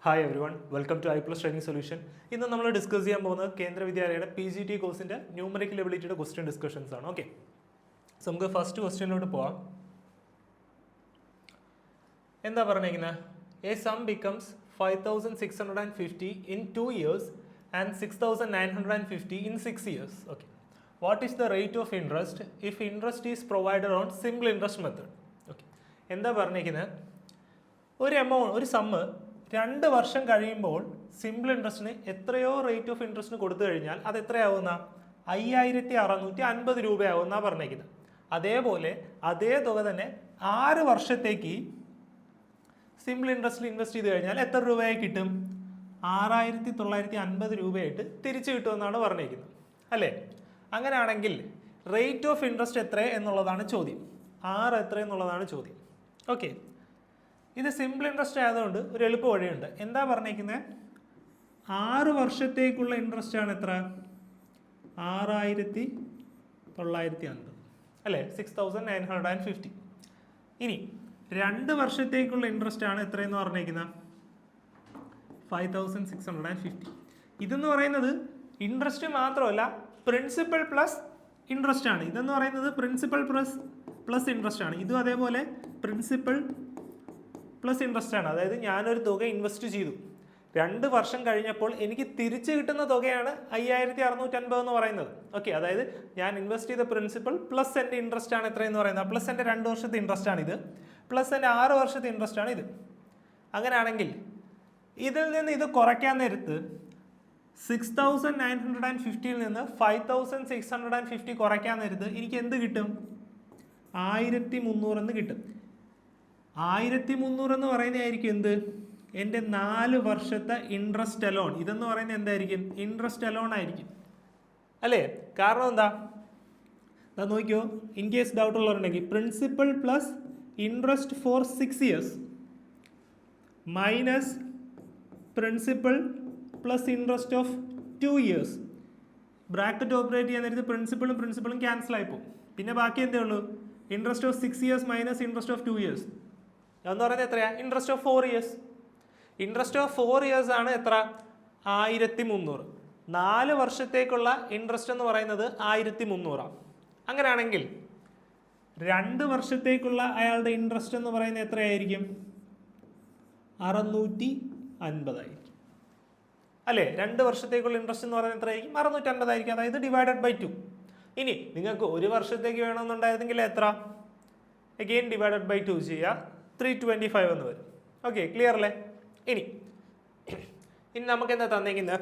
Hi everyone, welcome to I plus training solution. ഇന്ന് നമ്മൾ discuss ചെയ്യാൻ പോകുന്നത് കേന്ദ്ര വിദ്യാലയയുടെ PGT കോഴ്സിന്റെ ന്യൂമറിക്കൽ എബിലിറ്റിയുടെ ക്വസ്റ്റ്യൻ ഡിസ്കഷൻസ് ആണ്. ഓക്കെ, സോ നമുക്ക് ഫസ്റ്റ് ക്വസ്റ്റ്യനിലോട്ട് പോവാം. എന്താ പറഞ്ഞിരിക്കുന്നത്? A sum becomes 5650 in 2 years and 6950 in 6 years. Okay, what is the rate of interest if interest is provided on simple interest method? Okay, എന്താ പറഞ്ഞിരിക്കുന്നത്? ഒരു എമൗണ്ട്, ഒരു സമ്മ് 2 വർഷം കഴിയുമ്പോൾ സിമ്പിൾ ഇൻട്രസ്റ്റിന് എത്രയോ റേറ്റ് ഓഫ് ഇൻട്രസ്റ്റിന് കൊടുത്തു കഴിഞ്ഞാൽ അത് എത്രയാവുന്ന 5650 രൂപയാവുന്ന പറഞ്ഞേക്കുന്നത്. അതേപോലെ അതേ തുക തന്നെ 6 വർഷത്തേക്ക് സിമ്പിൾ ഇൻട്രസ്റ്റിൽ ഇൻവെസ്റ്റ് ചെയ്ത് കഴിഞ്ഞാൽ എത്ര രൂപയായി കിട്ടും? 6950 രൂപയായിട്ട് തിരിച്ചു കിട്ടുമെന്നാണ് പറഞ്ഞേക്കുന്നത്, അല്ലേ? അങ്ങനെയാണെങ്കിൽ റേറ്റ് ഓഫ് ഇൻട്രസ്റ്റ് എത്ര എന്നുള്ളതാണ് ചോദ്യം. എത്ര എന്നുള്ളതാണ് ചോദ്യം. ഓക്കെ, ഇത് സിമ്പിൾ ഇൻട്രസ്റ്റ് ആയതുകൊണ്ട് ഒരു എളുപ്പ വഴിയുണ്ട്. എന്താ പറഞ്ഞേക്കുന്നത്? 6 വർഷത്തേക്കുള്ള ഇൻട്രസ്റ്റ് ആണ് എത്ര? 6950, അല്ലേ? 6950. ഇനി 2 വർഷത്തേക്കുള്ള ഇൻട്രസ്റ്റ് ആണ് എത്രയെന്ന് പറഞ്ഞേക്കുന്നത്? 5650. ഇതെന്ന് പറയുന്നത് ഇൻട്രസ്റ്റ് മാത്രമല്ല, പ്രിൻസിപ്പൽ പ്ലസ് ഇൻട്രസ്റ്റ് ആണ്. ഇതെന്ന് പറയുന്നത് പ്രിൻസിപ്പൽ പ്ലസ് ഇൻട്രസ്റ്റ് ആണ്. ഇതും അതേപോലെ പ്രിൻസിപ്പൽ പ്ലസ് ഇൻട്രസ്റ്റ് ആണ്. അതായത് ഞാനൊരു തുക ഇൻവെസ്റ്റ് ചെയ്തു, 2 വർഷം കഴിഞ്ഞപ്പോൾ എനിക്ക് തിരിച്ചു കിട്ടുന്ന തുകയാണ് 5650 എന്ന് പറയുന്നത്. ഓക്കെ, അതായത് ഞാൻ ഇൻവെസ്റ്റ് ചെയ്ത പ്രിൻസിപ്പൽ പ്ലസ് എൻ്റെ ഇൻട്രസ്റ്റ് ആണ് എത്രയെന്ന് പറയുന്നത്. പ്ലസ് എൻ്റെ 2 വർഷത്തെ ഇൻട്രസ്റ്റ് ആണ് ഇത്, പ്ലസ് എൻ്റെ 6 വർഷത്തെ ഇൻട്രസ്റ്റ് ആണ് ഇത്. അങ്ങനെയാണെങ്കിൽ ഇതിൽ നിന്ന് ഇത് കുറയ്ക്കാൻ നേരത്ത് 6950 നിന്ന് 5650 കുറയ്ക്കാൻ നേരത്ത് എനിക്ക് എന്ത് കിട്ടും? 1300 എന്ന് കിട്ടും. 1300 എന്ന് പറയുന്നതായിരിക്കും എന്ത്? എൻ്റെ 4 വർഷത്തെ ഇൻട്രസ്റ്റ് അലോൺ. ഇതെന്ന് പറയുന്നത് എന്തായിരിക്കും? ഇൻട്രസ്റ്റ് അലോൺ ആയിരിക്കും, അല്ലേ? കാരണം എന്താ? നോക്കിയോ, ഇൻ കേസ് ഡൗട്ട് ഉള്ളവരുണ്ടെങ്കിൽ principal plus interest for 6 years minus principal plus interest of 2 years. Bracket operate ചെയ്യാൻ നേരത്ത് പ്രിൻസിപ്പളും ക്യാൻസൽ ആയിപ്പോവും. പിന്നെ ബാക്കി എന്തേ ഉള്ളൂ? Interest of 6 years minus interest of 2 years എന്ന് പറയുന്നത് എത്രയാ? Interest of 4 years. Interest of 4 years ആണ് എത്ര? 1300. 4 വർഷത്തേക്കുള്ള ഇൻട്രസ്റ്റ് എന്ന് പറയുന്നത് 1300. അങ്ങനെയാണെങ്കിൽ 2 വർഷത്തേക്കുള്ള അയാളുടെ ഇൻട്രസ്റ്റ് എന്ന് പറയുന്നത് എത്രയായിരിക്കും? 650 ആയിരിക്കും, അല്ലേ? 2 വർഷത്തേക്കുള്ള ഇൻട്രസ്റ്റ് എന്ന് പറയുന്നത് എത്രയായിരിക്കും? 650 ആയിരിക്കും, അതായത് ഡിവൈഡഡ് ബൈ 2. ഇനി നിങ്ങൾക്ക് 1 വർഷത്തേക്ക് വേണമെന്നുണ്ടായിരുന്നെങ്കിൽ എത്ര? അഗെയിൻ ഡിവൈഡഡ് ബൈ 2 ചെയ്യുക, 325 എന്ന് വരും. ഓക്കെ, ക്ലിയർ അല്ലേ? ഇനി നമുക്ക് എന്താ തന്നേക്കുന്നത്?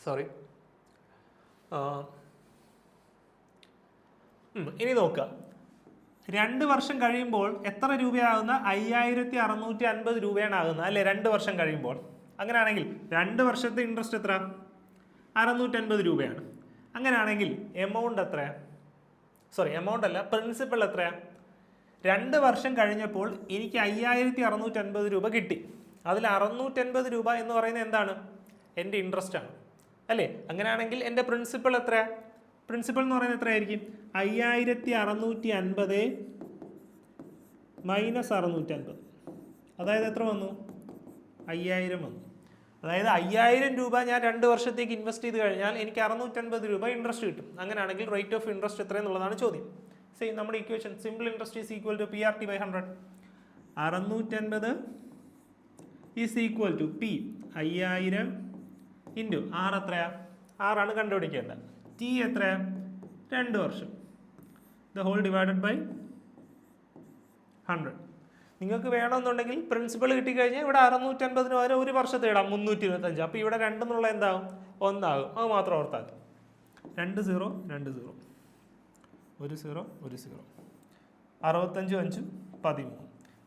സോറി, ഇനി നോക്കുക. 2 വർഷം കഴിയുമ്പോൾ എത്ര രൂപയാകുന്ന? 5650 രൂപയാണ് ആകുന്നത്, അല്ലേ? 2 വർഷം കഴിയുമ്പോൾ. അങ്ങനെയാണെങ്കിൽ 2 വർഷത്തെ ഇൻട്രസ്റ്റ് എത്ര? 650 രൂപയാണ്. അങ്ങനെയാണെങ്കിൽ എമൗണ്ട് എത്രയാണ്? സോറി, എമൗണ്ട് അല്ല, പ്രിൻസിപ്പൽ എത്രയാണ്? 2 വർഷം കഴിഞ്ഞപ്പോൾ എനിക്ക് 5650 രൂപ കിട്ടി. അതിൽ 650 രൂപ എന്ന് പറയുന്നത് എന്താണ്? എൻ്റെ ഇൻട്രസ്റ്റ് ആണ്, അല്ലേ? അങ്ങനെയാണെങ്കിൽ എൻ്റെ പ്രിൻസിപ്പൽ എത്രയാണ്? പ്രിൻസിപ്പൽ എന്ന് പറയുന്നത് എത്രയായിരിക്കും? 5650 മൈനസ് 650, അതായത് എത്ര വന്നു? 5000 വന്നു. അതായത് 5000 രൂപ ഞാൻ 2 വർഷത്തേക്ക് ഇൻവെസ്റ്റ് ചെയ്ത് കഴിഞ്ഞാൽ എനിക്ക് 650 രൂപ ഇൻട്രസ്റ്റ് കിട്ടും. അങ്ങനെയാണെങ്കിൽ റേറ്റ് ഓഫ് ഇൻട്രസ്റ്റ് എത്രയെന്നുള്ളതാണ് ചോദ്യം. സെയിം നമ്മുടെ equation, simple interest is equal to PRT by 100. 650 is equal to P 5000 into R എത്രയാ? R ആണ് കണ്ടുപിടിക്കേണ്ടത്. T എത്രയാ? 2 വർഷം. The whole divided by 100. നിങ്ങൾക്ക് വേണമെന്നുണ്ടെങ്കിൽ പ്രിൻസിപ്പൾ കിട്ടിക്കഴിഞ്ഞാൽ ഇവിടെ 650 പകരം 1 വർഷത്തെ ഇടാം, 325. അപ്പോൾ ഇവിടെ 2 എന്നുള്ള എന്താകും? 1 ആകും. അത് മാത്രം ഓർത്താൽ മതി. 2 0 2 0 1 0 1 0 65 5 13.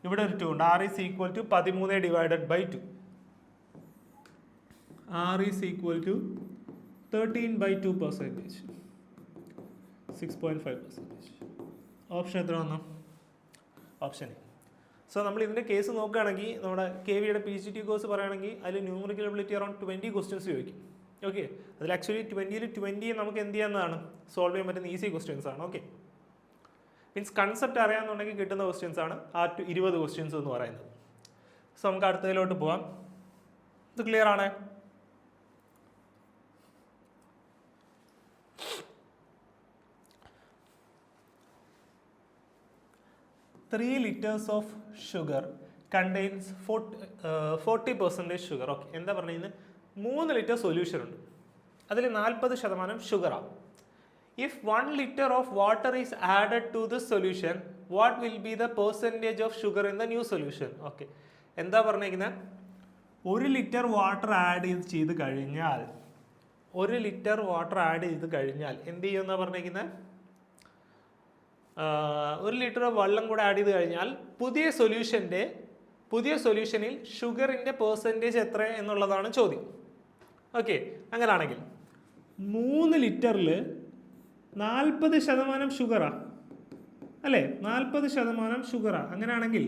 ഇവിടെ ഒരു 2 ഉണ്ട്. R is equal to 13 divided by 2. R is equal to 13/2%, 6.5%. Option എത്ര വന്നു? Option A. സോ നമ്മൾ ഇതിൻ്റെ കേസ് നോക്കുകയാണെങ്കിൽ നമ്മുടെ KVയുടെ PGT കോഴ്സ് പറയുകയാണെങ്കിൽ അതിൽ ന്യൂമറിക്കൽ എബിലിറ്റി അറൗണ്ട് 20 ക്വസ്റ്റ്യൻസ് ചോദിക്കും. ഓക്കെ, അതിൽ ആക്ച്വലി 20 നമുക്ക് എന്ത് ചെയ്യാവുന്നതാണ്? സോൾവ് ചെയ്യാൻ പറ്റുന്ന ഈസി ക്വസ്റ്റ്യൻസ് ആണ്. ഓക്കെ, മീൻസ് കൺസെപ്റ്റ് അറിയാമെന്നുണ്ടെങ്കിൽ കിട്ടുന്ന ക്വസ്റ്റ്യൻസ് ആണ് ആ 20 ക്വസ്റ്റ്യൻസ് എന്ന് പറയുന്നത്. സോ നമുക്ക് അടുത്തതിലോട്ട് പോവാം. ഇത് ക്ലിയർ ആണ്? Three liters of sugar contains 40% sugar. Okay, എന്താ പറഞ്ഞത്? 3 ലിറ്റർ സൊല്യൂഷൻ ഉണ്ട്, അതിൽ 40% ഷുഗറാണ്. If 1 liter of water is added to this solution, what will be the percentage of sugar in the new solution? Okay, എന്താ പറഞ്ഞിരിക്കുന്നത്? 1 litre water add ചെയ്ത് കഴിഞ്ഞാൽ 1 litre water add ചെയ്ത് കഴിഞ്ഞാൽ എന്ത് ചെയ്യുമെന്നാ പറഞ്ഞിരിക്കുന്നത്? 1 ലിറ്റർ വെള്ളം കൂടെ ആഡ് ചെയ്ത് കഴിഞ്ഞാൽ പുതിയ സൊല്യൂഷനിൽ ഷുഗറിൻ്റെ പെർസെൻറ്റേജ് എത്ര എന്നുള്ളതാണ് ചോദ്യം. ഓക്കെ, അങ്ങനെയാണെങ്കിൽ 3 ലിറ്ററിൽ 40% ഷുഗറാ അല്ലേ? 40% ഷുഗറാ. അങ്ങനെയാണെങ്കിൽ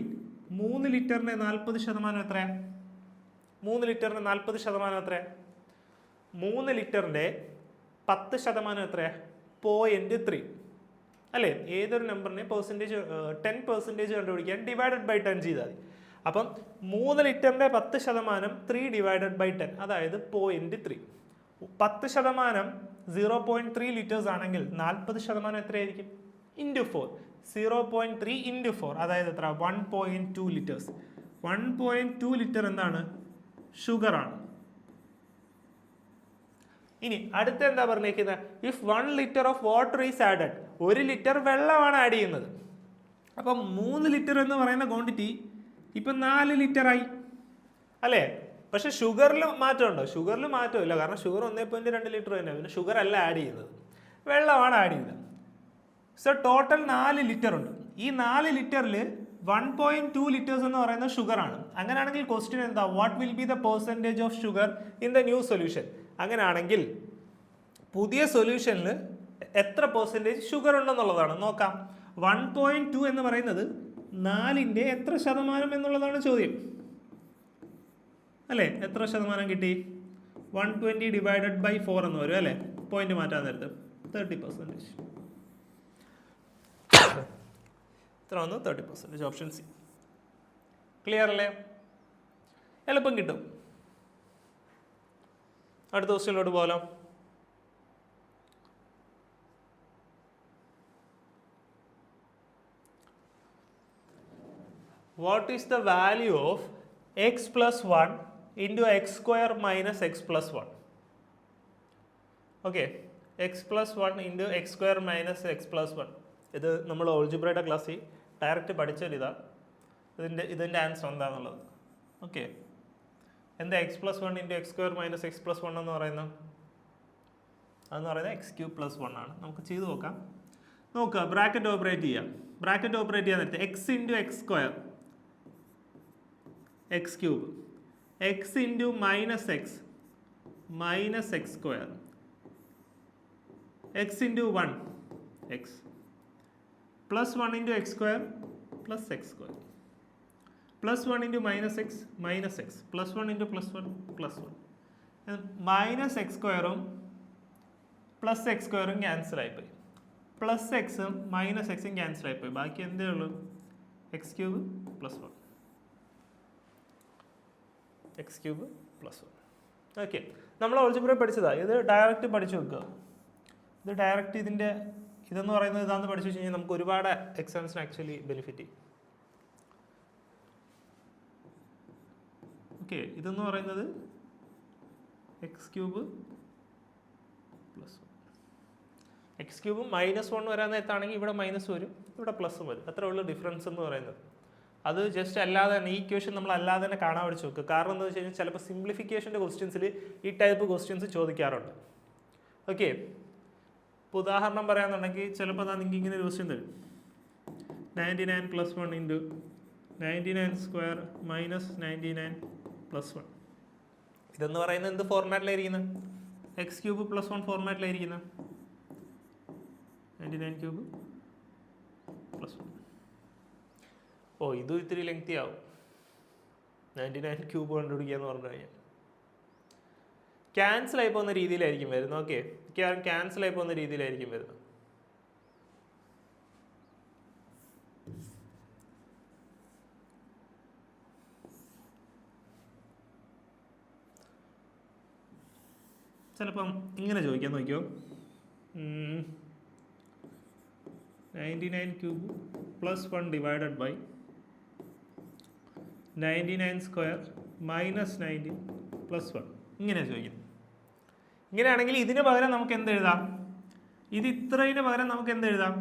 3 ലിറ്ററിൻ്റെ 40% എത്രയാ? 3 ലിറ്ററിൻ്റെ 40% എത്രയാ? 3 ലിറ്ററിൻ്റെ 10% എത്രയാ? 0.3 അല്ലേ? ഏതൊരു നമ്പറിനെ 10% കണ്ടുപിടിക്കാൻ ഡിവൈഡഡ് ബൈ 10 ചെയ്താൽ മതി. അപ്പം 3 ലിറ്ററിൻ്റെ 10% 3 ഡിവൈഡഡ് ബൈ 10, അതായത് 0.3. 10% 0.3 ലിറ്റേഴ്സ് ആണെങ്കിൽ 40% എത്രയായിരിക്കും? ഇൻറ്റു 4. 0.3 ഇൻറ്റു 4, അതായത് എത്ര? 1.2 ലിറ്റേഴ്സ്. 1.2 ലിറ്റർ എന്താണ്? ഷുഗറാണ്. ഇനി അടുത്ത എന്താ പറഞ്ഞിരിക്കുന്നത്? If 1 litre of water is added, 1 litre വെള്ളമാണ് ആഡ് ചെയ്യുന്നത്. അപ്പം 3 ലിറ്റർ എന്ന് പറയുന്ന ക്വാണ്ടിറ്റി ഇപ്പം 4 ലിറ്ററായി അല്ലേ? പക്ഷെ ഷുഗറിൽ മാറ്റമുണ്ടോ? ഷുഗറിൽ മാറ്റമില്ല, കാരണം ഷുഗർ 1.2 ലിറ്റർ തന്നെ. പിന്നെ ഷുഗർ അല്ല ആഡ് ചെയ്യുന്നത്, വെള്ളമാണ് ആഡ് ചെയ്യുന്നത്. സോ ടോട്ടൽ 4 ലിറ്റർ ഉണ്ട്. ഈ 4 ലിറ്ററിൽ 1.2 ലിറ്റേഴ്സ് എന്ന് പറയുന്നത് ഷുഗറാണ്. അങ്ങനെയാണെങ്കിൽ ക്വസ്റ്റ്യൻ എന്താ? What will be the percentage of sugar in the new solution? അങ്ങനെയാണെങ്കിൽ പുതിയ സൊല്യൂഷനിൽ എത്ര പെർസെൻറ്റേജ് ഷുഗർ ഉണ്ടെന്നുള്ളതാണ് നോക്കാം. 1.2 എന്ന് പറയുന്നത് 4ൻ്റെ എത്ര ശതമാനം എന്നുള്ളതാണ് ചോദ്യം അല്ലേ? എത്ര ശതമാനം കിട്ടി? 120 ഡിവൈഡഡ് ബൈ 4 എന്ന് വരും അല്ലേ? പോയിന്റ് മാറ്റാൻ നേരത്ത് 30%. എത്ര വന്നു? 30%. Option C. ക്ലിയർ അല്ലേ? എളുപ്പം കിട്ടും. അടുത്ത ക്വസ്റ്റ്യനിലോട്ട് പോകാലോ. What is the value of x plus 1 into x square minus x plus 1? Okay, x plus 1 into x square minus x plus 1. ഇത് നമ്മൾ ഓൾജിബ്രയുടെ ക്ലാസ്സിൽ ഡയറക്റ്റ് പഠിച്ചൊരു ഇതിൻ്റെ ആൻസർ എന്താണെന്നുള്ളത്. ഓക്കെ, എന്താ X plus 1 into X square minus X plus 1 എന്ന് പറയുന്നത്? അതെന്ന് പറയുന്നത് എക്സ് ക്യൂബ് പ്ലസ് 1 ആണ്. നമുക്ക് ചെയ്ത് നോക്കാം. നോക്കുക, ബ്രാക്കറ്റ് ഓപ്പറേറ്റ് ചെയ്യാം. ബ്രാക്കറ്റ് ഓപ്പറേറ്റ് ചെയ്യാൻ നേരത്തെ X into X square X cube, X into minus X square, X into 1 X, plus 1 into X square plus X square, plus 1 into minus X, plus 1 into plus 1 plus 1, minus X സ്ക്വയറും plus X സ്ക്വയറും cancel ആയിപ്പോയി, plus എക്സും minus എക്സും cancel ആയിപ്പോയി. ബാക്കി എന്തേ ഉള്ളൂ? X cube plus 1, X cube plus 1. Okay, നമ്മൾ ഓൾജിബ്ര പഠിച്ചതാണ്. ഇത് ഡയറക്റ്റ് പഠിച്ചു വെക്കുക. ഇത് ഡയറക്റ്റ് ഇതെന്ന് പറയുന്നത് ഇതാണെന്ന് പഠിച്ചു വെച്ച് കഴിഞ്ഞാൽ നമുക്ക് ഒരുപാട് എക്സാംസിന് ആക്ച്വലി ബെനിഫിറ്റ് ചെയ്യും. ഓക്കെ, ഇതെന്ന് പറയുന്നത് X cube plus 1. X cube -1 വരാൻ നേരത്താണെങ്കിൽ ഇവിടെ മൈനസ് വരും, ഇവിടെ പ്ലസ് വരും. അത്രേ ഉള്ളൂ ഡിഫറൻസ് എന്ന് പറയുന്നത്. അത് ജസ്റ്റ് അല്ലാതെ തന്നെ ഈ ഇക്വേഷൻ നമ്മൾ അല്ലാതെ തന്നെ കാണാൻ പഠിച്ചു വെക്കുക. കാരണം എന്താണെന്ന് വെച്ച് കഴിഞ്ഞാൽ ചിലപ്പോൾ സിംപ്ലിഫിക്കേഷൻ്റെ ക്വസ്റ്റ്യൻസിൽ ഈ ടൈപ്പ് ക്വസ്റ്റ്യൻസ് ചോദിക്കാറുണ്ട്. ഓക്കെ, ഇപ്പോൾ ഉദാഹരണം പറയാന്നുണ്ടെങ്കിൽ ചിലപ്പോൾ നിങ്ങൾക്ക് ഇങ്ങനെ ഒരു ക്വസ്റ്റ്യൻ തരും. 99 + 1 ഇൻറ്റു 99 സ്ക്വയർ മൈനസ് 99 + 1. ഇതെന്ന് പറയുന്നത് എന്ത് ഫോർമാറ്റിലായിരിക്കുന്നത്? എക്സ് ക്യൂബ് പ്ലസ് 1 ഫോർമാറ്റിലായിരിക്കുന്നത്. 99 ക്യൂബ് പ്ലസ് 1. ഓ, ഇതും ഇത്തിരി ലെങ്തി ആവും. 99 ക്യൂബ് കണ്ടുപിടിക്കുക എന്ന് പറഞ്ഞു കഴിഞ്ഞാൽ ക്യാൻസൽ ആയി പോകുന്ന രീതിയിലായിരിക്കും വരുന്നത്. ഓക്കെ, ക്യാൻസൽ ആയി പോകുന്ന രീതിയിലായിരിക്കും വരുന്നത്. ചിലപ്പം ഇങ്ങനെ ചോദിക്കാൻ നോക്കിയോ, 99 cube plus 1 divided by 99 square minus 19 plus 1 ഇങ്ങനെ ചോദിക്കും. ഇങ്ങനെയാണെങ്കിൽ ഇതിന് പകരം നമുക്ക് എന്ത് എഴുതാം, ഇത് ഇത്രയിന് പകരം നമുക്ക് എന്ത് എഴുതാം,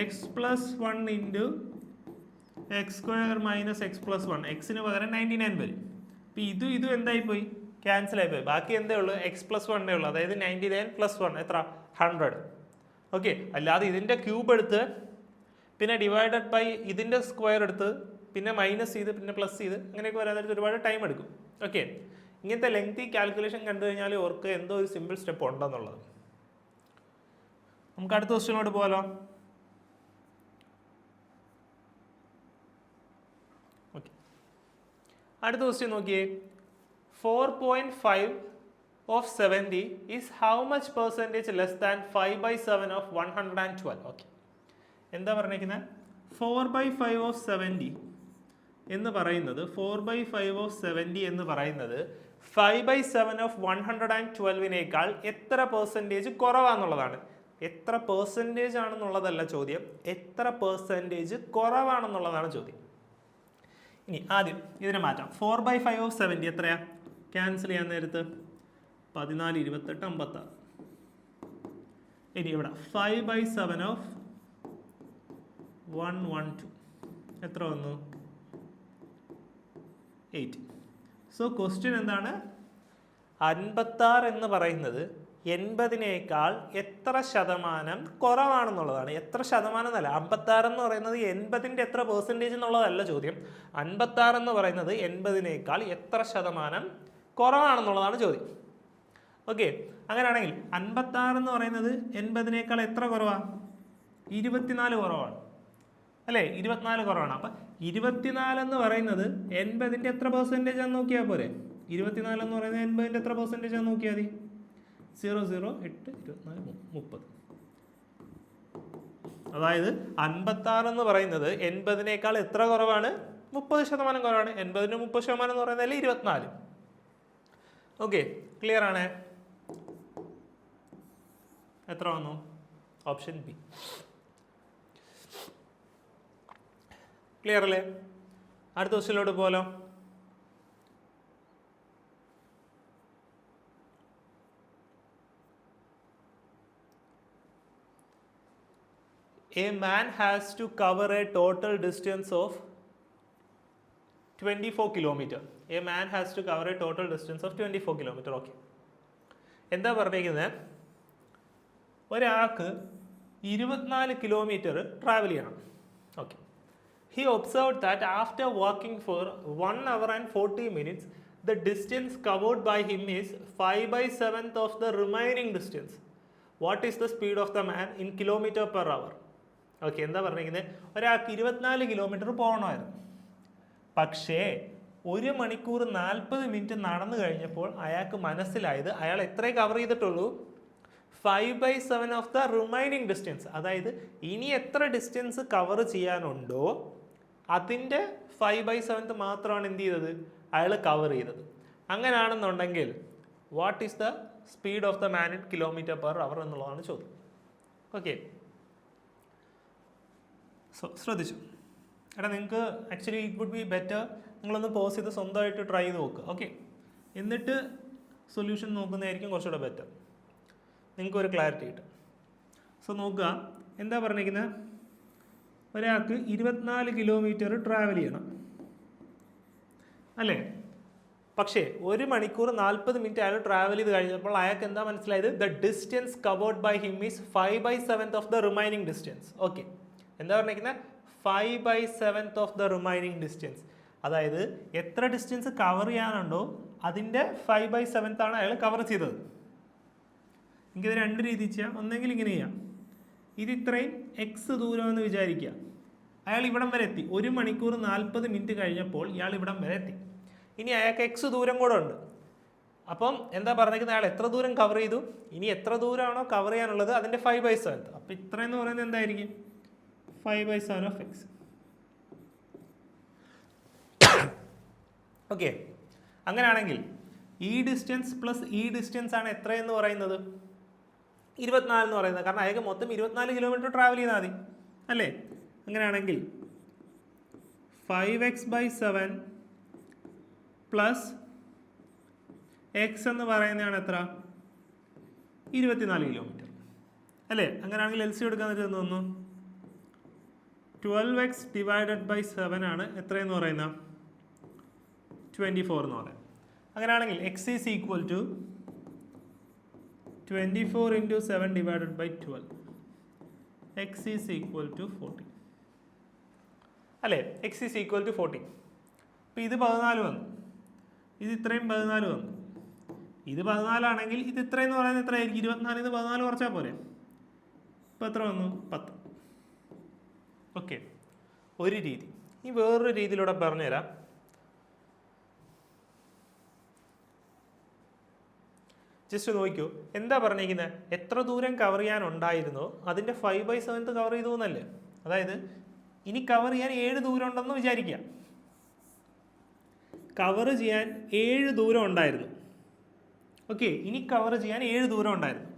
X plus 1 into X square minus X plus 1, എക്സിന് പകരം 99 വരും. അപ്പോൾ ഇതും എന്തായിപ്പോയി, ക്യാൻസൽ ആയിപ്പോയി. ബാക്കി എന്തേ ഉള്ളൂ, എക്സ് പ്ലസ് 1 ഉള്ളൂ. അതായത് 99 പ്ലസ് 1 എത്ര, 100. ഓക്കെ, അല്ലാതെ ഇതിൻ്റെ ക്യൂബ് എടുത്ത് പിന്നെ ഡിവൈഡഡ് ബൈ ഇതിൻ്റെ സ്ക്വയർ എടുത്ത് പിന്നെ മൈനസ് ചെയ്ത് പിന്നെ പ്ലസ് ചെയ്ത് അങ്ങനെയൊക്കെ വരാനായിട്ട് ഒരുപാട് ടൈം എടുക്കും. ഓക്കെ, ഇങ്ങനത്തെ ലെങ്തി കാൽക്കുലേഷൻ കണ്ടു കഴിഞ്ഞാൽ ഓർക്ക് എന്തോ ഒരു സിമ്പിൾ സ്റ്റെപ്പ് ഉണ്ടെന്നുള്ളത്. നമുക്ക് അടുത്ത ക്വസ്റ്റ്യനോട് പോകാലോ. ഓക്കെ, അടുത്ത ക്വസ്റ്റ്യൻ നോക്കിയേ. 4.5 of 70 is how much percentage less than 5/7 of 112? Okay, എന്താ പറഞ്ഞിരിക്കുന്നത്, 4/5 of 70 എന്ന് പറയുന്നത് 4/5 of 70 എന്ന് പറയുന്നത് 5/7 of 112-നേക്കാൾ എത്ര പെർസെൻറ്റേജ് കുറവാണെന്നുള്ളതാണ്. എത്ര പെർസെൻറ്റേജ് ആണെന്നുള്ളതല്ല ചോദ്യം, എത്ര പെർസെൻറ്റേജ് കുറവാണെന്നുള്ളതാണ് ചോദ്യം. ഇനി ആദ്യം ഇതിനെ മാറ്റാം. 4/5 of 70 എത്രയാ, ക്യാൻസൽ ചെയ്യാൻ നേരത്ത് 14, 28, 56. ഇനി ഇവിടെ 5/7 of 112 എത്ര വന്നു, 8. സോ ക്വസ്റ്റ്യൻ എന്താണ്, 56 എന്ന് പറയുന്നത് 80-നേക്കാൾ എത്ര ശതമാനം കുറവാണെന്നുള്ളതാണ്. എത്ര ശതമാനം എന്നല്ല, 56 എന്ന് പറയുന്നത് 80-ൻ്റെ എത്ര പെർസെൻറ്റേജ് എന്നുള്ളതല്ല ചോദ്യം. 56 എന്ന് പറയുന്നത് 80-നേക്കാൾ എത്ര ശതമാനം കുറവാണെന്നുള്ളതാണ് ചോദ്യം. ഓക്കെ, അങ്ങനെയാണെങ്കിൽ 56 എന്ന് പറയുന്നത് 80-നേക്കാൾ എത്ര കുറവാണ്, 24 കുറവാണ് അല്ലേ, 24 കുറവാണ്. അപ്പം 24 എന്ന് പറയുന്നത് 80-ൻ്റെ എത്ര പെർസെൻറ്റേജ് ആണെന്ന് നോക്കിയാൽ പോരെ. 24 എന്ന് പറയുന്നത് 80-ൻ്റെ എത്ര പെർസെൻറ്റേജ് ആണെന്ന് നോക്കിയാൽ മതി. 0, 0, 8, 24, 30. അതായത് 56 എന്ന് പറയുന്നത് 80-നേക്കാൾ എത്ര കുറവാണ്, 30% കുറവാണ്. 80-ന് 30% എന്ന് പറയുന്നതിൽ 24. ഓക്കെ, ക്ലിയർ ആണ്. എത്ര വന്നു, ഓപ്ഷൻ ബി. ക്ലിയർ അല്ലേ. അടുത്ത ക്വസ്റ്റ്യനിലോട്ട് പോലോ. A man has to cover a total distance of 24 kilometer. A man has to cover a total distance of 24 kilometer. Okay, എന്താ പറഞ്ഞിരിക്കുന്നത്, ഒരാൾക്ക് 24 കിലോമീറ്റർ ട്രാവൽ ചെയ്യണം. Okay, he observed that after walking for 1 hour and 40 minutes, the distance covered by him is 5/7 of the remaining distance. What is the speed of the man in kilometer per hour? Okay, എന്താ പറഞ്ഞിരിക്കുന്നത്, ഒരാൾക്ക് 24 kilometre പോകണമായിരുന്നു. പക്ഷേ 1 മണിക്കൂർ 40 minute നടന്നു കഴിഞ്ഞപ്പോൾ അയാൾക്ക് മനസ്സിലായത് അയാൾ എത്രേ കവർ ചെയ്തിട്ടുള്ളൂ, 5/7 ഓഫ് ദ റിമൈനിങ് ഡിസ്റ്റൻസ്. അതായത് ഇനി എത്ര ഡിസ്റ്റൻസ് കവർ ചെയ്യാനുണ്ടോ അതിൻ്റെ 5/7 മാത്രമാണ് എന്ത് ചെയ്തത്, അയാൾ കവർ ചെയ്തത്. അങ്ങനെയാണെന്നുണ്ടെങ്കിൽ what is the speed of the man in kilometre per hour എന്നുള്ളതാണ് ചോദ്യം. ഓക്കെ, സോ ശ്രദ്ധിച്ചു. എടാ, നിങ്ങൾക്ക് actually it would be better നിങ്ങളൊന്ന് പോസ് ചെയ്ത് സ്വന്തമായിട്ട് ട്രൈ ചെയ്ത് നോക്കുക. ഓക്കെ, എന്നിട്ട് സൊല്യൂഷൻ നോക്കുന്നതായിരിക്കും കുറച്ചുകൂടെ ബെറ്റർ, നിങ്ങൾക്കൊരു ക്ലാരിറ്റി കിട്ടും. സോ നോക്കുക, എന്താ പറഞ്ഞിരിക്കുന്നത്, ഒരാൾക്ക് 24 കിലോമീറ്റർ ട്രാവൽ ചെയ്യണം അല്ലേ. പക്ഷേ 1 മണിക്കൂർ 40 മിനിറ്റ് അയാൾ ട്രാവൽ ചെയ്ത് കഴിഞ്ഞപ്പോൾ അയാൾക്ക് എന്താ മനസ്സിലായത്, the distance covered by him is 5/7 of the remaining distance. Okay, എന്താ പറഞ്ഞിരിക്കുന്നത്, 5/7 ഓഫ് ദ റിമൈനിങ് ഡിസ്റ്റൻസ്. അതായത് എത്ര ഡിസ്റ്റൻസ് കവർ ചെയ്യാനുണ്ടോ അതിൻ്റെ 5/7 ആണ് അയാൾ കവർ ചെയ്തത്. എനിക്കിത് 2 രീതിയിൽ ചെയ്യാം. ഒന്നെങ്കിൽ ഇങ്ങനെ ചെയ്യാം, ഇത് ഇത്രയും എക്സ് ദൂരമെന്ന് വിചാരിക്കുക, അയാൾ ഇവിടം വരെ എത്തി. 1 മണിക്കൂർ 40 മിനിറ്റ് കഴിഞ്ഞപ്പോൾ ഇയാൾ ഇവിടം വരെ എത്തി. ഇനി അയാൾക്ക് എക്സ് ദൂരം കൂടെ ഉണ്ട്. അപ്പം എന്താ പറഞ്ഞിരിക്കുന്നത്, അയാൾ എത്ര ദൂരം കവർ ചെയ്തു, ഇനി എത്ര ദൂരമാണോ കവർ ചെയ്യാനുള്ളത് അതിൻ്റെ 5/7. അപ്പം ഇത്രയെന്ന് പറയുന്നത് എന്തായിരിക്കും, 5/7 ഓഫ് എക്സ്. ഓക്കെ, അങ്ങനെയാണെങ്കിൽ ഈ ഡിസ്റ്റൻസ് പ്ലസ് ഈ ഡിസ്റ്റൻസ് ആണ് എത്രയെന്ന് പറയുന്നത് 24 എന്ന് പറയുന്നത്. കാരണം അയാൾക്ക് മൊത്തം 24 കിലോമീറ്റർ ട്രാവൽ ചെയ്താൽ മതി അല്ലേ? അങ്ങനെയാണെങ്കിൽ 5x/7 പ്ലസ് എക്സ് എന്ന് പറയുന്നതാണ് എത്ര? 24 കിലോമീറ്റർ അല്ലേ? അങ്ങനെയാണെങ്കിൽ എൽ സി എടുക്കാൻ തോന്നുന്നു 12x/7 ആണ് എത്രയെന്ന് പറയുന്നത് 24 എന്ന് പറയാം. അങ്ങനെയാണെങ്കിൽ x is equal to 24 × 7 / 12. x is equal to 40 അല്ലേ? x is equal to 40. അപ്പോൾ ഇത് 14 വന്നു, ഇത് ഇത്രയും 14 വന്നു. ഇത് 14 ആണെങ്കിൽ ഇത് ഇത്രയെന്ന് പറയുന്നത് എത്രയായിരിക്കും? 24 ഇത് 14 കുറച്ചാൽ പോരെ? ഇപ്പോൾ എത്ര വന്നു? 10. ഓക്കെ, ഒരു രീതി. ഈ വേറൊരു രീതിയിലൂടെ പറഞ്ഞുതരാം. ജസ്റ്റ് നോക്കിക്കോ, എന്താ പറഞ്ഞിരിക്കുന്നത്? എത്ര ദൂരം കവർ ചെയ്യാനുണ്ടായിരുന്നോ അതിൻ്റെ 5/7 കവർ ചെയ്തു എന്നല്ലേ? അതായത് ഇനി കവർ ചെയ്യാൻ 7 ദൂരം ഉണ്ടെന്ന് വിചാരിക്കുക. കവർ ചെയ്യാൻ 7 ദൂരം ഉണ്ടായിരുന്നു. ഓക്കെ, ഇനി കവർ ചെയ്യാൻ 7 ദൂരം ഉണ്ടായിരുന്നു.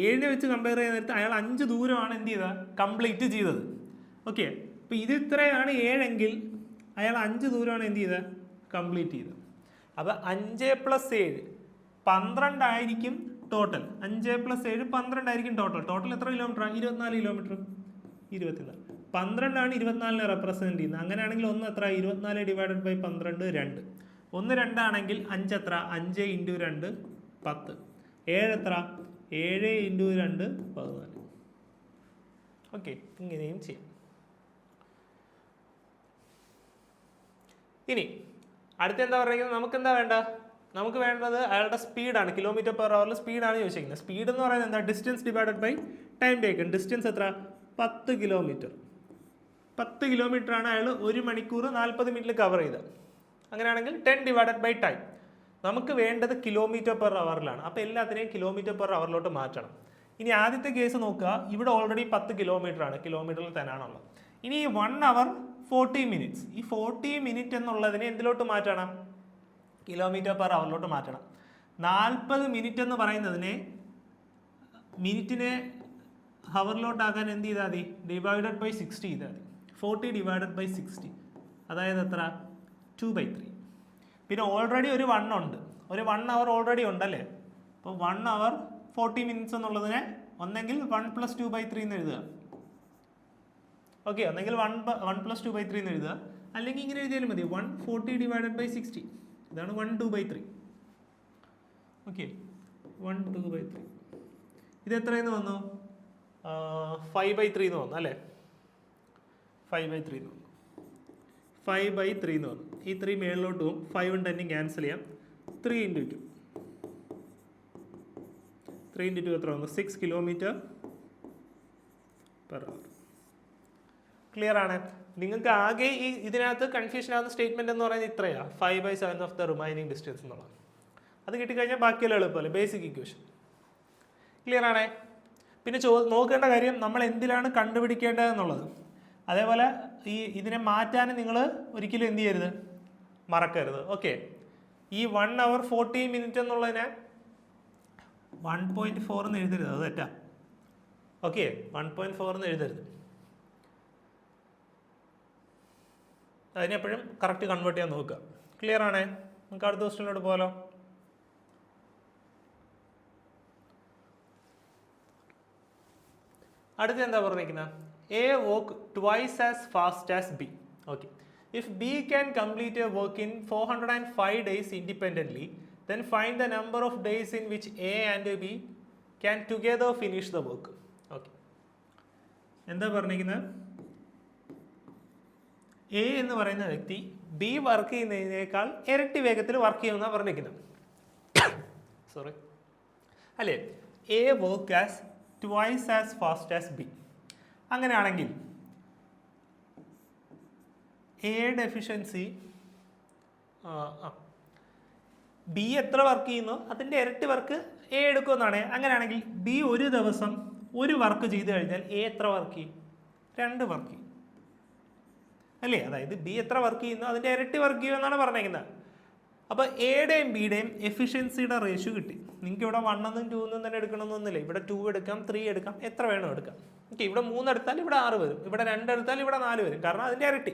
7നെ വെച്ച് കമ്പയർ ചെയ്യുന്ന നേരത്ത് അയാൾ 5 ദൂരമാണ് എന്ത് ചെയ്തത്? കംപ്ലീറ്റ് ചെയ്തത്. ഓക്കെ, അപ്പോൾ ഇത് ഇത്രയാണ് 7 എങ്കിൽ അയാൾ 5 ദൂരമാണ് എന്ത് ചെയ്തത്? കംപ്ലീറ്റ് ചെയ്തത്. അപ്പോൾ 5 + 7 12 ആയിരിക്കും ടോട്ടൽ. 5 + 7 12 ആയിരിക്കും ടോട്ടൽ. ടോട്ടൽ എത്ര കിലോമീറ്ററാണ്? 24 കിലോമീറ്റർ. 24. 12 ആണ് 24നെ റെപ്രസെൻറ്റ് ചെയ്യുന്നത്. അങ്ങനെയാണെങ്കിൽ 1 എത്ര? 24 / 12 2. 1 2 ആണെങ്കിൽ 5 എത്ര? 5 × 2 10. 7 എത്ര? 7 × 2 14. ഓക്കെ, ഇങ്ങനെയും ചെയ്യാം. ഇനി അടുത്ത എന്താ പറയുന്നത്? നമുക്കെന്താ വേണ്ട? നമുക്ക് വേണ്ടത് അയാളുടെ സ്പീഡാണ്. km/h സ്പീഡാണ് ചോദിച്ചിരിക്കുന്നത്. സ്പീഡ് എന്ന് പറയുന്നത് എന്താ? Distance / time taken. ഡിസ്റ്റൻസ് എത്ര? 10 കിലോമീറ്റർ. 10 കിലോമീറ്റർ ആണ് അയാൾ 1 മണിക്കൂർ 40 മിനിറ്റിൽ കവർ ചെയ്തത്. അങ്ങനെയാണെങ്കിൽ 10 / ടൈം. നമുക്ക് വേണ്ടത് km/h. അപ്പോൾ എല്ലാത്തിനെയും km/h മാറ്റണം. ഇനി ആദ്യത്തെ കേസ് നോക്കുക. ഇവിടെ ഓൾറെഡി 10 കിലോമീറ്റർ ആണ്, കിലോമീറ്ററിൽ തന്നെയാണുള്ളത്. ഇനി 1 hour 40 minutes. ഈ 40 മിനിറ്റ് എന്നുള്ളതിനെ എന്തിലോട്ട് മാറ്റണം? km/h മാറ്റണം. 40 മിനിറ്റ് എന്ന് പറയുന്നതിനെ മിനിറ്റിനെ ഹവറിലോട്ടാക്കാൻ എന്ത് ചെയ്താൽ മതി? /60 ചെയ്താൽ മതി. 40 / 60 അതായത് എത്ര? 2/3. പിന്നെ ഓൾറെഡി ഒരു 1 ഉണ്ട്, ഒരു 1 hour ഓൾറെഡി ഉണ്ടല്ലേ? അപ്പോൾ 1 hour 40 minutes എന്നുള്ളതിനെ ഒന്നെങ്കിൽ 1 + 2/3 എന്ന് എഴുതുക. ഓക്കെ, ഒന്നെങ്കിൽ 1 + 2/3 എന്ന് എഴുതുക, അല്ലെങ്കിൽ ഇങ്ങനെ എഴുതിയാലും മതി 140 / 60. ഇതാണ് 1 2/3. ഓക്കെ, 1 2/3. ഇത് എത്രയെന്ന് വന്നു? 5/3 എന്ന് വന്നു അല്ലേ? 5/3 എന്ന് വന്നു. 5/3 എന്ന് വന്നു. ഈ 3 മേളിലോട്ട് പോകും. 5 10 ക്യാൻസൽ ചെയ്യാം. 3 × 2. 3 × 2 എത്ര വന്നു? 6 km/h. ക്ലിയർ ആണ്? നിങ്ങൾക്ക് ആകെ ഈ ഇതിനകത്ത് കൺഫ്യൂഷൻ ആകുന്ന സ്റ്റേറ്റ്മെന്റ് എന്ന് പറയുന്നത് ഇത്രയാണ്, 5/7 ഓഫ് ദ റിമൈനിങ് ഡിസ്റ്റൻസ് എന്നുള്ളത്. അത് കിട്ടിക്കഴിഞ്ഞാൽ ബാക്കിയെല്ലാം എളുപ്പമല്ലേ? Basic equation. ക്ലിയർ ആണേ? പിന്നെ നോക്കേണ്ട കാര്യം നമ്മൾ എന്തിലാണ് കണ്ടുപിടിക്കേണ്ടതെന്നുള്ളത്. അതേപോലെ ഇതിനെ മാറ്റാൻ നിങ്ങൾ ഒരിക്കലും എന്ത് ചെയ്യരുത്? മറക്കരുത്. ഓക്കെ, ഈ 1 hour 40 minutes എന്നുള്ളതിനെ 1.4 എന്ന് എഴുതരുത്, അത് തെറ്റാ. ഓക്കെ, 1.4 എന്ന് എഴുതരുത്. അതിനെപ്പോഴും കറക്റ്റ് കൺവേർട്ട് ചെയ്യാൻ നോക്കുക. ക്ലിയർ ആണേ? നമുക്ക് അടുത്ത ക്വസ്റ്റ്യനിലോട്ട് പോകാലോ. അടുത്ത എന്താ പറഞ്ഞിരിക്കുന്നത്? A walk twice as fast as B. Okay. If B can complete a work in 405 days independently, then find the number of days in which A and B can together finish the work. Okay. എന്താ പറഞ്ഞിരിക്കുന്നത്? A എന്ന് പറയുന്ന വ്യക്തി B work ചെയ്യുന്നതിനേക്കാൾ ഇരട്ടി വേഗത്തിൽ work ചെയ്യുമെന്നാണ് പറഞ്ഞിരിക്കുന്നത്. സോറി അല്ലേ? A work as twice as fast as B. അങ്ങനെയാണെങ്കിൽ എയുടെ എഫിഷ്യൻസി ബി എത്ര വർക്ക് ചെയ്യുന്നു അതിൻ്റെ ഇരട്ടി വർക്ക് എ എടുക്കുമെന്നാണ്. അങ്ങനെയാണെങ്കിൽ ബി ഒരു ദിവസം ഒരു വർക്ക് ചെയ്ത് കഴിഞ്ഞാൽ എ എത്ര വർക്ക് ചെയ്യും? 2 വർക്ക് ചെയ്യും അല്ലേ? അതായത് ബി എത്ര വർക്ക് ചെയ്യുന്നു അതിൻ്റെ ഇരട്ടി വർക്ക് ചെയ്യുമെന്നാണ് പറഞ്ഞിരിക്കുന്നത്. അപ്പോൾ എയുടെയും ബിയുടെയും എഫിഷ്യൻസിയുടെ റേഷ്യോ കിട്ടി. നിങ്ങൾക്ക് ഇവിടെ 1 എന്നും 2 എന്നും തന്നെ എടുക്കണമെന്നൊന്നുമില്ല. ഇവിടെ 2 എടുക്കാം, 3 എടുക്കാം, എത്ര വേണം എടുക്കാം. ഓക്കെ, ഇവിടെ 3 എടുത്താൽ ഇവിടെ 6 വരും, ഇവിടെ 2 എടുത്താൽ ഇവിടെ 4 വരും, കാരണം അതിൻ്റെ ഇരട്ടി.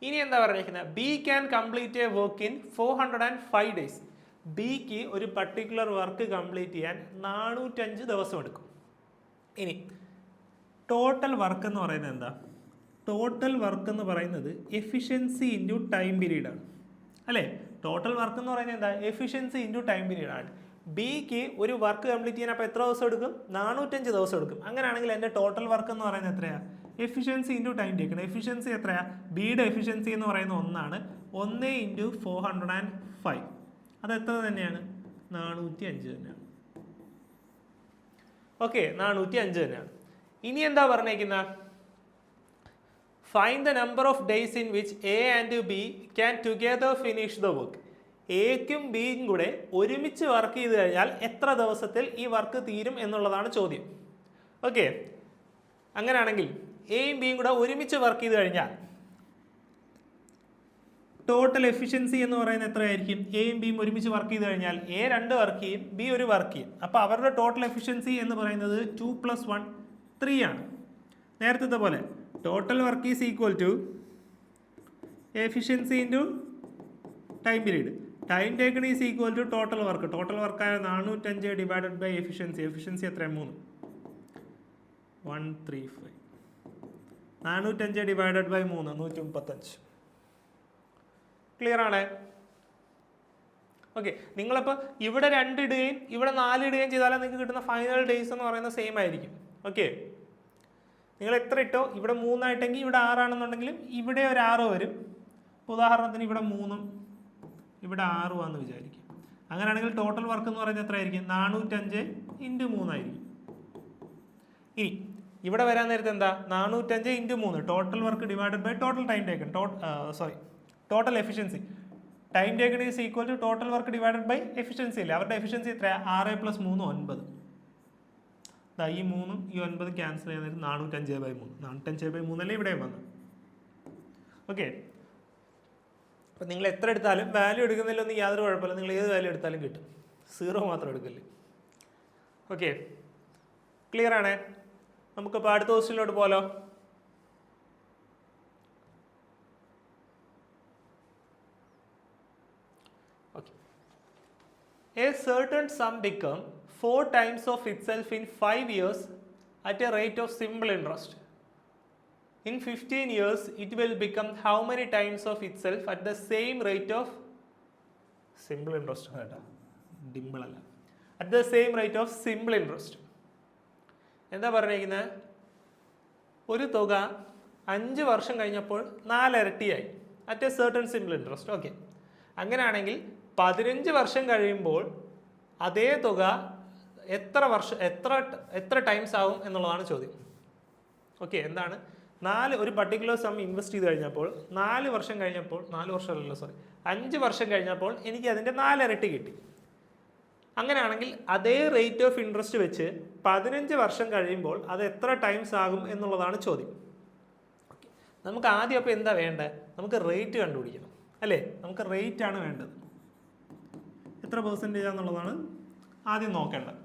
ഇനി എന്താ പറഞ്ഞിരിക്കുന്നത്? B can complete A work in 405 days. ബിക്ക് ഒരു പർട്ടിക്കുലർ വർക്ക് കംപ്ലീറ്റ് ചെയ്യാൻ 405 ദിവസം എടുക്കും. ഇനി ടോട്ടൽ വർക്ക് എന്ന് പറയുന്നത് എന്താ? ടോട്ടൽ വർക്ക് എന്ന് പറയുന്നത് എഫിഷ്യൻസി ഇൻറ്റു ടൈം പീരീഡ് ആണ്, അല്ലേ? ടോട്ടൽ വർക്ക് എന്ന് പറയുന്നത് എന്താ? എഫിഷ്യൻസി ഇൻറ്റു ടൈം പീരീഡ് ആണ്. ബിക്ക് ഒരു വർക്ക് കംപ്ലീറ്റ് ചെയ്യാൻ അപ്പോൾ എത്ര ദിവസം എടുക്കും? 405 ദിവസം എടുക്കും. അങ്ങനെയാണെങ്കിൽ എൻ്റെ ടോട്ടൽ വർക്ക് എന്ന് പറയുന്നത് എത്രയാണ്? എഫിഷ്യൻസി ഇൻറ്റു ടൈം ടേക്കണം. എഫിഷ്യൻസി എത്രയാണ്? ബിയുടെ എഫിഷ്യൻസി എന്ന് പറയുന്നത് 1 1 ഇൻറ്റു 405. അത് എത്ര തന്നെയാണ്? 405 തന്നെയാണ്. ഓക്കെ, 405 തന്നെയാണ്. ഇനി എന്താ പറഞ്ഞേക്കുന്നത്? Find the number of days in which A and B can together finish the work. എക്കും ബിയും കൂടെ ഒരുമിച്ച് വർക്ക് ചെയ്ത് കഴിഞ്ഞാൽ എത്ര ദിവസത്തിൽ ഈ വർക്ക് തീരും എന്നുള്ളതാണ് ചോദ്യം. ഓക്കെ, അങ്ങനെയാണെങ്കിൽ എയും ബിയും കൂടെ ഒരുമിച്ച് വർക്ക് ചെയ്ത് കഴിഞ്ഞാൽ ടോട്ടൽ എഫിഷ്യൻസി എന്ന് പറയുന്നത് എത്രയായിരിക്കും? എയും ബിയും ഒരുമിച്ച് വർക്ക് ചെയ്ത് കഴിഞ്ഞാൽ എ 2 വർക്ക് ചെയ്യും, ബി 1 വർക്ക് ചെയ്യും. അപ്പോൾ അവരുടെ ടോട്ടൽ എഫിഷ്യൻസി എന്ന് പറയുന്നത് 2 + 1 3 ആണ്. നേരത്തെ പോലെ total work is equal to efficiency into time period. Time taken is equal to total work. Total വർക്കായ 405 ഡിവൈഡഡ് ബൈ എഫിഷ്യൻസി. എഫിഷ്യൻസി എത്രയാണ്? 3 135. 405 ഡിവൈഡഡ് ബൈ 3 135. ക്ലിയർ ആണ്? ഓക്കെ, നിങ്ങളിപ്പോൾ ഇവിടെ 2 ഇടുകയും ഇവിടെ 4 ഇടുകയും ചെയ്താലും നിങ്ങൾക്ക് കിട്ടുന്ന ഫൈനൽ ഡേയ്സ് എന്ന് പറയുന്നത് സെയിം ആയിരിക്കും. ഓക്കെ, നിങ്ങൾ എത്ര ഇട്ടോ, ഇവിടെ 3 ആയിട്ടെങ്കിൽ ഇവിടെ 6 ആണെന്നുണ്ടെങ്കിലും ഇവിടെ ഒരു 6 വരും. ഉദാഹരണത്തിന് ഇവിടെ 3 ഇവിടെ 6 ആണെന്ന് വിചാരിക്കും. അങ്ങനെയാണെങ്കിൽ ടോട്ടൽ വർക്ക് എന്ന് പറയുന്നത് എത്ര ആയിരിക്കും? 405 × 3 ആയിരിക്കും. ഇനി ഇവിടെ വരാൻ നേരത്തെ എന്താ? 405 × 3 total work divided by total time taken. Total efficiency. Time taken is equal to total work divided by efficiency അല്ലേ? അവരുടെ എഫിഷ്യൻസി എത്രയാണ്? 6 + 3 9. ഈ 3 ഈ 9 ക്യാൻസൽ ചെയ്യുന്നത് 405/3. 405/3 അല്ലേ ഇവിടെ വന്നത്. ഓക്കെ, അപ്പം നിങ്ങൾ എത്ര എടുത്താലും വാല്യൂ എടുക്കുന്നില്ലൊന്നും യാതൊരു കുഴപ്പമില്ല. നിങ്ങൾ ഏത് വാല്യൂ എടുത്താലും കിട്ടും, 0 മാത്രം എടുക്കില്ല. ഓക്കെ, ക്ലിയർ ആണേ? നമുക്കിപ്പോൾ അടുത്ത ക്വസ്റ്റ്യനിലോട്ട് പോലോ. Okay, A certain sum become 4 times of itself in 5 years at a rate of simple interest. In 15 years, it will become how many times of itself at the same rate of simple interest? Dimple alla. At the same rate of simple interest. എന്താ പറഞ്ഞിരിക്കുന്നത്? ഒരു തുക 5 വർഷം കഴിഞ്ഞപ്പോൾ 4 ഇരട്ടിയായി at A certain simple interest. Okay, അങ്ങനെയാണെങ്കിൽ 15 വർഷം കഴിയുമ്പോൾ അതേ തുക എത്ര ടൈംസ് ആവും എന്നുള്ളതാണ് ചോദ്യം. ഓക്കെ, എന്താണ്? ഒരു പർട്ടിക്കുലർ സം ഇൻവെസ്റ്റ് ചെയ്ത് കഴിഞ്ഞപ്പോൾ 4 വർഷം കഴിഞ്ഞപ്പോൾ 5 വർഷം കഴിഞ്ഞപ്പോൾ എനിക്ക് അതിൻ്റെ 4 ഇരട്ടി കിട്ടി. അങ്ങനെയാണെങ്കിൽ അതേ റേറ്റ് ഓഫ് ഇൻട്രസ്റ്റ് വെച്ച് 15 വർഷം കഴിയുമ്പോൾ അത് എത്ര ടൈംസ് ആകും എന്നുള്ളതാണ് ചോദ്യം. ഓക്കെ, നമുക്ക് ആദ്യം അപ്പോൾ എന്താ വേണ്ടത്? നമുക്ക് റേറ്റ് കണ്ടുപിടിക്കണം, അല്ലേ? നമുക്ക് റേറ്റ് ആണ് വേണ്ടത്. എത്ര പെർസെൻറ്റേജ് ആണെന്നുള്ളതാണ് ആദ്യം നോക്കേണ്ടത്.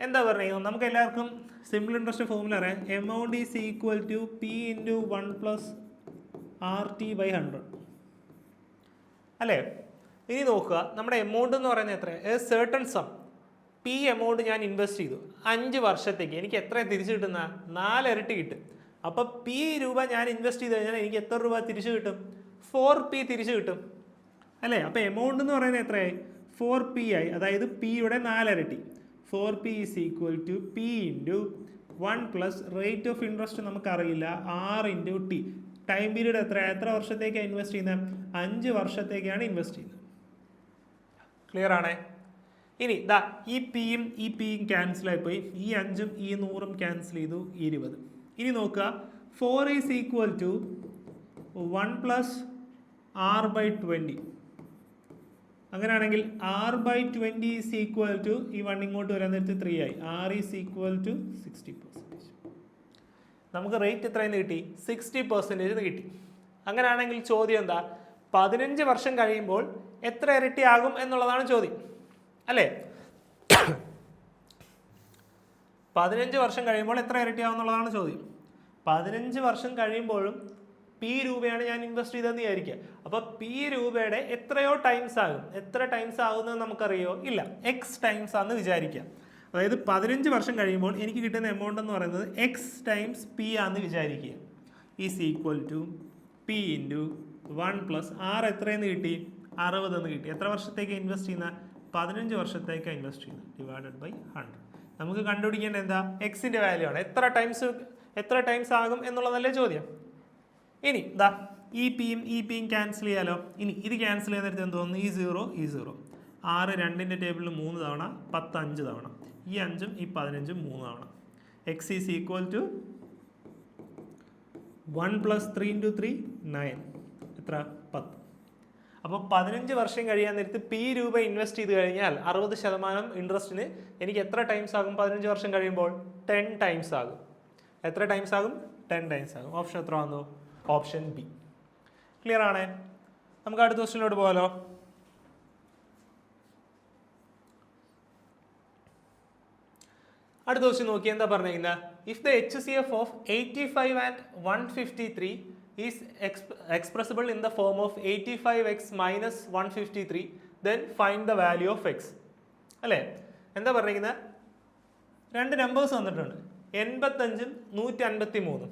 എന്താ പറയുക? നമുക്ക് എല്ലാവർക്കും സിമ്പിൾ ഇൻട്രസ്റ്റ് ഫോർമുല അറിയാം. Amount is equal to P into 1 + RT/100 അല്ലേ? ഇനി നോക്കുക, നമ്മുടെ എമൗണ്ട് എന്ന് പറയുന്നത് എത്ര? A certain sum. P amount ഞാൻ ഇൻവെസ്റ്റ് ചെയ്തു 5 വർഷത്തേക്ക്. എനിക്ക് എത്ര തിരിച്ചു കിട്ടുന്ന? 4 ഇരട്ടി കിട്ടും. അപ്പോൾ പി രൂപ ഞാൻ ഇൻവെസ്റ്റ് ചെയ്ത് കഴിഞ്ഞാൽ എനിക്ക് എത്ര രൂപ തിരിച്ചു കിട്ടും? 4p തിരിച്ചു കിട്ടും, അല്ലേ? അപ്പോൾ എമൗണ്ട് എന്ന് പറയുന്നത് എത്രയായി? 4p ആയി. അതായത് പിയുടെ 4 ഇരട്ടി. 4p is equal to P into 1 + rate of interest നമുക്കറിയില്ല, R × T. ടൈം പീരീഡ് എത്ര വർഷത്തേക്കാണ് ഇൻവെസ്റ്റ് ചെയ്യുന്നത്? 5 വർഷത്തേക്കാണ് ഇൻവെസ്റ്റ് ചെയ്യുന്നത്. ക്ലിയർ ആണേ? ഇനി ഈ പിയും ഈ പിയും ക്യാൻസലായി പോയി. ഈ 5ഉം ഈ 100ഉം ക്യാൻസൽ ചെയ്തു, 20. ഇനി നോക്കുക, 4 ഈസ് ഈക്വൽ ടു 1 + R/20. അങ്ങനെയാണെങ്കിൽ R/20 ഈസ് ഈക്വൽ ടു ഈ 1 ഇങ്ങോട്ട് വരാൻ നേരത്തെ 3 ആയി. R is equal to 60%. നമുക്ക് റേറ്റ് എത്രയെന്ന് കിട്ടി? 60% കിട്ടി. അങ്ങനെയാണെങ്കിൽ ചോദ്യം എന്താ? 15 വർഷം കഴിയുമ്പോൾ എത്ര ഇരട്ടിയാകും എന്നുള്ളതാണ് ചോദ്യം അല്ലേ? 15 വർഷം കഴിയുമ്പോൾ എത്ര ഇരട്ടിയാകും എന്നുള്ളതാണ് ചോദ്യം. 15 വർഷം കഴിയുമ്പോഴും പി രൂപയാണ് ഞാൻ ഇൻവെസ്റ്റ് ചെയ്തതെന്ന് വിചാരിക്കുക. അപ്പോൾ പി രൂപയുടെ എത്രയോ ടൈംസ് ആകും. എത്ര ടൈംസ് ആകുന്നത് നമുക്കറിയോ? ഇല്ല, എക്സ് ടൈംസ് ആണെന്ന് വിചാരിക്കുക. അതായത് 15 വർഷം കഴിയുമ്പോൾ എനിക്ക് കിട്ടുന്ന എമൗണ്ട് എന്ന് പറയുന്നത് എക്സ് ടൈംസ് പി ആണെന്ന് വിചാരിക്കുക. Is equal to P into 1 plus R എത്രയെന്ന് കിട്ടി? 60 എന്ന് കിട്ടി. എത്ര വർഷത്തേക്ക് ഇൻവെസ്റ്റ് ചെയ്യുന്ന? 15 വർഷത്തേക്ക് ഇൻവെസ്റ്റ് ചെയ്യുന്നത് ഡിവൈഡഡ് ബൈ 100. നമുക്ക് കണ്ടുപിടിക്കേണ്ട എന്താ? എക്സിൻ്റെ വാല്യൂ ആണ്. എത്ര ടൈംസ് ആകും എന്നുള്ളതല്ലേ ചോദ്യം. ഇനി ദാ ഈ പിയും ക്യാൻസൽ ചെയ്യാലോ. ഇനി ഇത് ക്യാൻസൽ ചെയ്യാൻ നേരത്തെ എന്ത് തോന്നുന്നു? ഈ 0 6 2ൻ്റെ ടേബിളിൽ 3 തവണ, 10 5 തവണ, ഈ 5ഉം ഈ 15ഉം 3 തവണ. X is equal to 1 plus 3 into 3 9. എത്ര? 10. അപ്പോൾ 15 വർഷം കഴിയാൻ നേരത്ത് പി രൂപ ഇൻവെസ്റ്റ് ചെയ്ത് കഴിഞ്ഞാൽ 60% ഇൻട്രസ്റ്റിന് എനിക്ക് എത്ര ടൈംസ് ആകും? 15 വർഷം കഴിയുമ്പോൾ 10 ടൈംസ് ആകും. എത്ര ടൈംസ് ആകും? 10 ടൈംസ് ആകും. ഓപ്ഷൻ എത്ര വന്നു? Option B. ക്ലിയർ ആണേ? നമുക്ക് അടുത്ത ക്വസ്റ്റ്യനിലോട്ട് പോകാലോ. അടുത്ത ക്വസ്റ്റ്യൻ നോക്കി എന്താ പറഞ്ഞിരിക്കുന്നത്? If the HCF of 85 and 153 is expressible in the form of 85x minus 153, then find the value of x. അല്ലേ? എന്താ പറഞ്ഞിരിക്കുന്നത്? രണ്ട് നമ്പേഴ്സ് വന്നിട്ടുണ്ട്, 85ഉം 153.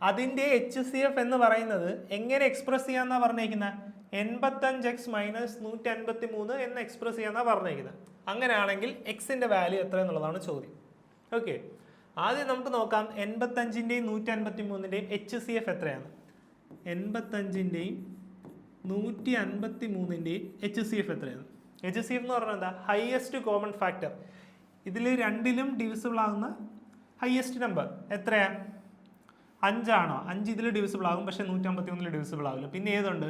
അതിൻ്റെ HCF എന്ന് പറയുന്നത് എങ്ങനെ എക്സ്പ്രസ് ചെയ്യാന്നാ പറഞ്ഞിരിക്കുന്നത്? 85x മൈനസ് 153 എന്ന് എക്സ്പ്രസ് ചെയ്യാന്നാ പറഞ്ഞിരിക്കുന്നത്. അങ്ങനെയാണെങ്കിൽ എക്സിൻ്റെ വാല്യൂ എത്ര എന്നുള്ളതാണ് ചോദ്യം. ഓക്കെ, ആദ്യം നമുക്ക് നോക്കാം 85ൻ്റെയും 153ൻ്റെയും HCF എത്രയാണ്. 85ൻ്റെയും 153ൻ്റെയും HCF എത്രയാണ്? HCF എന്ന് പറഞ്ഞാൽ എന്താ? Highest common factor. ഇതിൽ രണ്ടിലും ഡിവിസിബിൾ ആകുന്ന ഹയസ്റ്റ് നമ്പർ എത്രയാ? 5 ആണോ? 5 ഇതിൽ ഡിവിസിബിൾ ആകും, പക്ഷേ 153 ഡിവിസിബിൾ ആവില്ല. പിന്നെ ഏതുണ്ട്?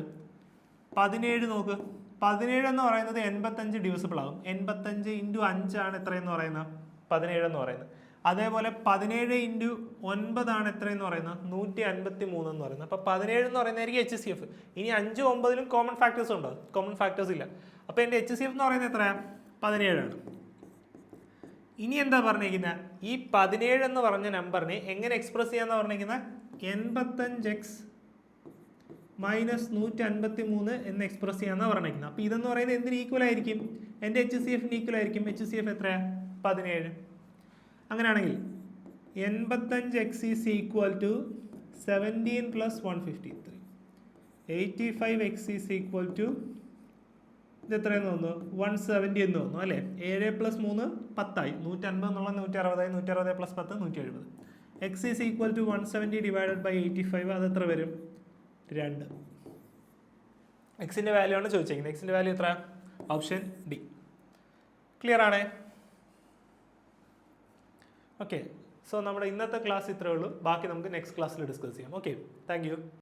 17 നോക്ക്. 17 എന്ന് പറയുന്നത് 85 ഡിവിസിബിൾ ആകും. 85 ഇൻറ്റു 5 ആണ് എത്രയെന്ന് പറയുന്നത്? 17 എന്ന് പറയുന്നത്. അതേപോലെ 17 ഇൻറ്റു 9 ആണ് എത്രയെന്ന് പറയുന്നത്? 153 എന്ന് പറയുന്നത്. അപ്പോൾ 17 എന്ന് പറയുന്നതായിരിക്കും HCF. ഇനി 5 9ലും കോമൺ ഫാക്ടേഴ്സ് ഉണ്ടോ? കോമൺ ഫാക്ടേഴ്സ് ഇല്ല. അപ്പോൾ എൻ്റെ HCF എന്ന് പറയുന്നത് എത്രയാണ്? 17 ആണ്. ഇനി എന്താ പറഞ്ഞിരിക്കുന്നത്? ഈ 17 എന്ന് പറഞ്ഞ നമ്പറിനെ എങ്ങനെ എക്സ്പ്രസ് ചെയ്യാന്ന് പറഞ്ഞിരിക്കുന്നത്? 85x മൈനസ് 153 എന്ന് എക്സ്പ്രസ് ചെയ്യാന്നാണ് പറഞ്ഞിരിക്കുന്നത്. അപ്പോൾ ഇതെന്ന് പറയുന്നത് എന്തിന് ഈക്വൽ ആയിരിക്കും? എൻ്റെ HCFന് ഈക്വൽ ആയിരിക്കും. HCF എത്രയാണ്? 17. അങ്ങനെയാണെങ്കിൽ 85x is equal to 17 plus 153. 85x is equal to ഇത് എത്രയെന്ന് തോന്നുന്നു? 170 എന്ന് തോന്നുന്നു അല്ലേ? 7 പ്ലസ് 3 10 ആയി. 150 എന്നുള്ള 160 ആയി. 160 plus 10 170. X is equal to 170 divided by 85. അത് എത്ര വരും? 2. എക്സിൻ്റെ വാല്യൂ ആണ് ചോദിച്ചിരിക്കുന്നത്. എക്സിൻ്റെ വാല്യൂ എത്ര? Option D. ക്ലിയർ ആണേ? ഓക്കെ, സോ നമ്മുടെ ഇന്നത്തെ ക്ലാസ് ഇത്രയേ ഉള്ളൂ. ബാക്കി നമുക്ക് നെക്സ്റ്റ് ക്ലാസ്സിൽ ഡിസ്കസ് ചെയ്യാം. Okay, thank you.